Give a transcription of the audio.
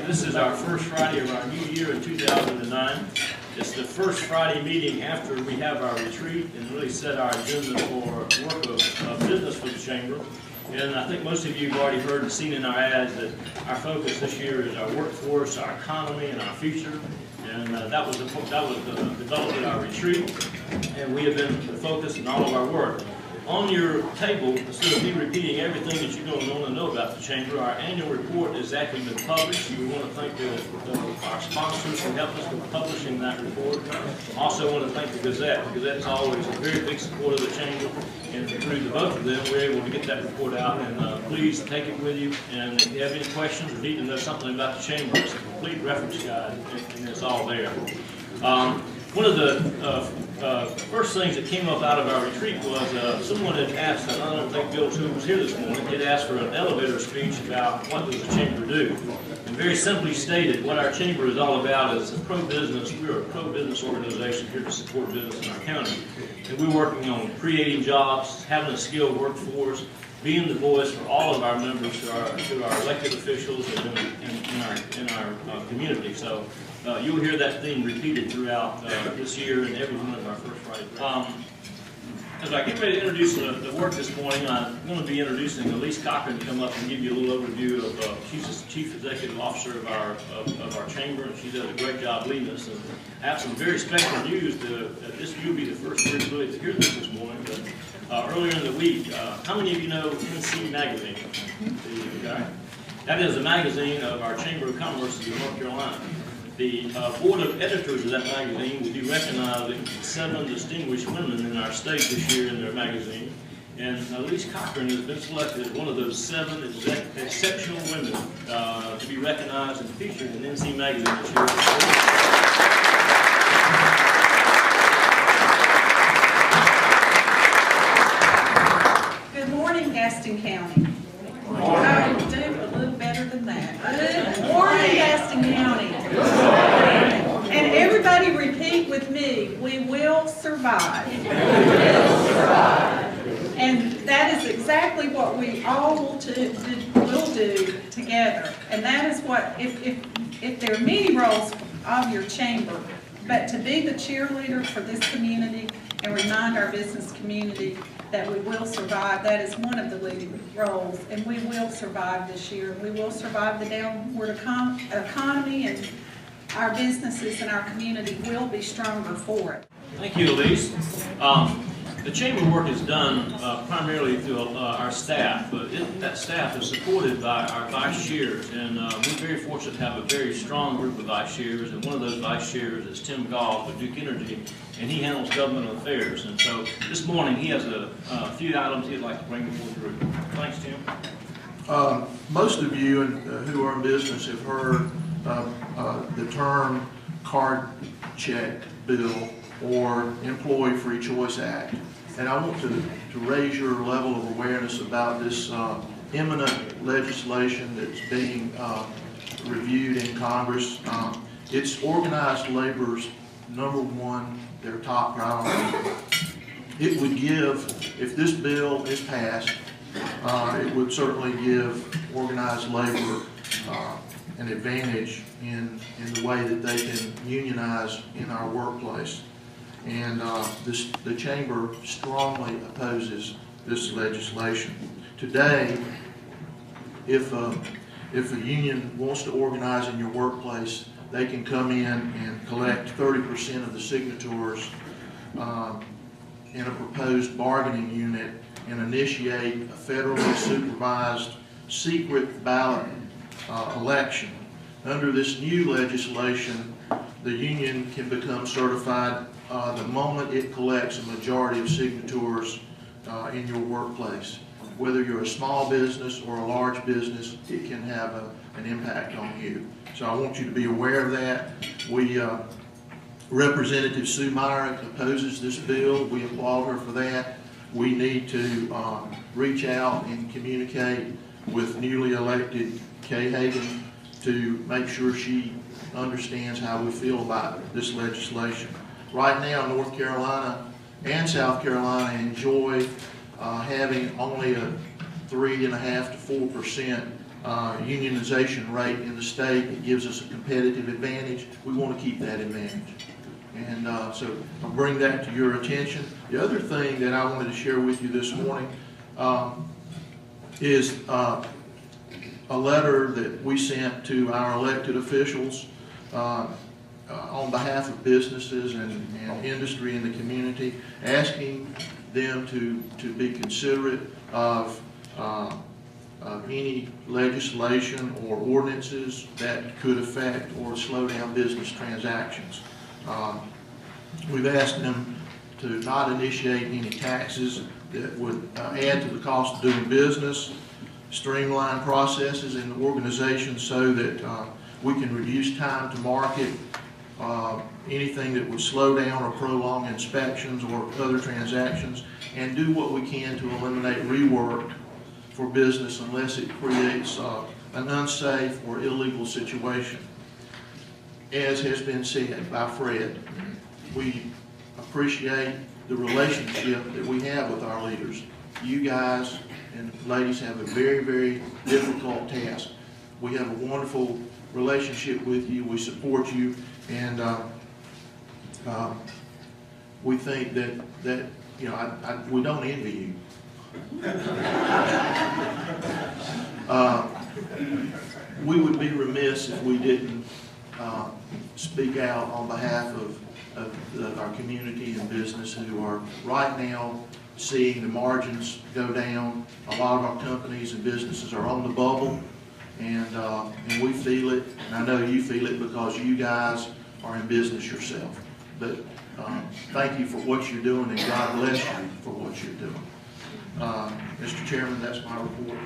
This is our first Friday of our new year in 2009. It's the first Friday meeting after we have our retreat and really set our agenda for work of business for the Chamber. And I think most of you have already heard and seen in our ads that our focus this year is our workforce, our economy, and our future. And that was developed at our retreat, and we have been focused in all of our work. On your table, instead of me repeating everything that you're going to want to know about the Chamber, our annual report has actually been published. We want to thank our sponsors for helping us with publishing that report. Also want to thank the Gazette. The Gazette's always a very big supporter of the Chamber, and through the both of them, we're able to get that report out. And please take it with you. And if you have any questions or need to know something about the Chamber, it's a complete reference guide, and it's all there. One of the first things that came up out of our retreat was someone had asked, and I don't think Bill Too was here this morning, had asked for an elevator speech about what does the Chamber do. And very simply stated, what our Chamber is all about is pro-business. We're a pro-business organization here to support business in our county. And we're working on creating jobs, having a skilled workforce, being the voice for all of our members, to our elected officials, and in our community. So you'll hear that theme repeated throughout this year and every one of our first Friday. As I get ready to introduce the work this morning, I'm going to be introducing Elise Cochran to come up and give you a little overview of, she's the Chief Executive Officer of our Chamber, and she does a great job leading us. And I have some very special news. You'll be the first person really to hear this morning. But earlier in the week, how many of you know NC Magazine? Okay. That is a magazine of our Chamber of Commerce in North Carolina. The board of editors of that magazine will be recognizing 7 distinguished women in our state this year in their magazine. And Elise Cochran has been selected as one of those 7 exceptional women to be recognized and featured in NC Magazine this year. Good morning, Gaston County. I will do a little better than that. Good morning, Gaston County. And everybody repeat with me, we will survive. We will survive. And that is exactly what we all will do together. And that is what, if there are many roles of your chamber, but to be the cheerleader for this community and remind our business community that we will survive, that is one of the leading roles, and we will survive this year. We will survive the downward economy, and our businesses and our community will be stronger for it. Thank you, Elise. The Chamber work is done primarily through our staff, but that staff is supported by our vice chairs, and we're very fortunate to have a very strong group of vice chairs, and one of those vice chairs is Tim Gause with Duke Energy, and he handles government affairs. And so this morning he has a few items he'd like to bring before the group. Thanks, Tim. Most of you who are in business have heard the term card check bill or Employee Free Choice Act. And I want to raise your level of awareness about this imminent legislation that's being reviewed in Congress. It's organized labor's #1, their top priority. It would give, if this bill is passed, it would certainly give organized labor an advantage in the way that they can unionize in our workplace. And the Chamber strongly opposes this legislation. Today, if a union wants to organize in your workplace, they can come in and collect 30% of the signatures in a proposed bargaining unit and initiate a federally supervised secret ballot election. Under this new legislation, the union can become certified the moment it collects a majority of signatures in your workplace. Whether you're a small business or a large business, it can have an impact on you. So I want you to be aware of that. Representative Sue Myrick opposes this bill. We applaud her for that. We need to reach out and communicate with newly elected Kay Hagan to make sure she understands how we feel about this legislation. Right now, North Carolina and South Carolina enjoy having only a 3.5% to 4% unionization rate in the state. It gives us a competitive advantage. We want to keep that advantage. And so I'll bring that to your attention. The other thing that I wanted to share with you this morning is a letter that we sent to our elected officials on behalf of businesses and industry in the community, asking them to be considerate of any legislation or ordinances that could affect or slow down business transactions. We've asked them to not initiate any taxes that would add to the cost of doing business, streamline processes in the organization so that we can reduce time to market, anything that would slow down or prolong inspections or other transactions, and do what we can to eliminate rework for business unless it creates an unsafe or illegal situation. As has been said by Fred, we appreciate the relationship that we have with our leaders. You guys and ladies have a very, very difficult task. We have a wonderful relationship with you. We support you, and we think that you know, we don't envy you. We would be remiss if we didn't speak out on behalf of our community and business who are right now seeing the margins go down. A lot of our companies and businesses are on the bubble, and we feel it, and I know you feel it because you guys are in business yourself. But thank you for what you're doing, and God bless you for what you're doing. Mr. Chairman, that's my report.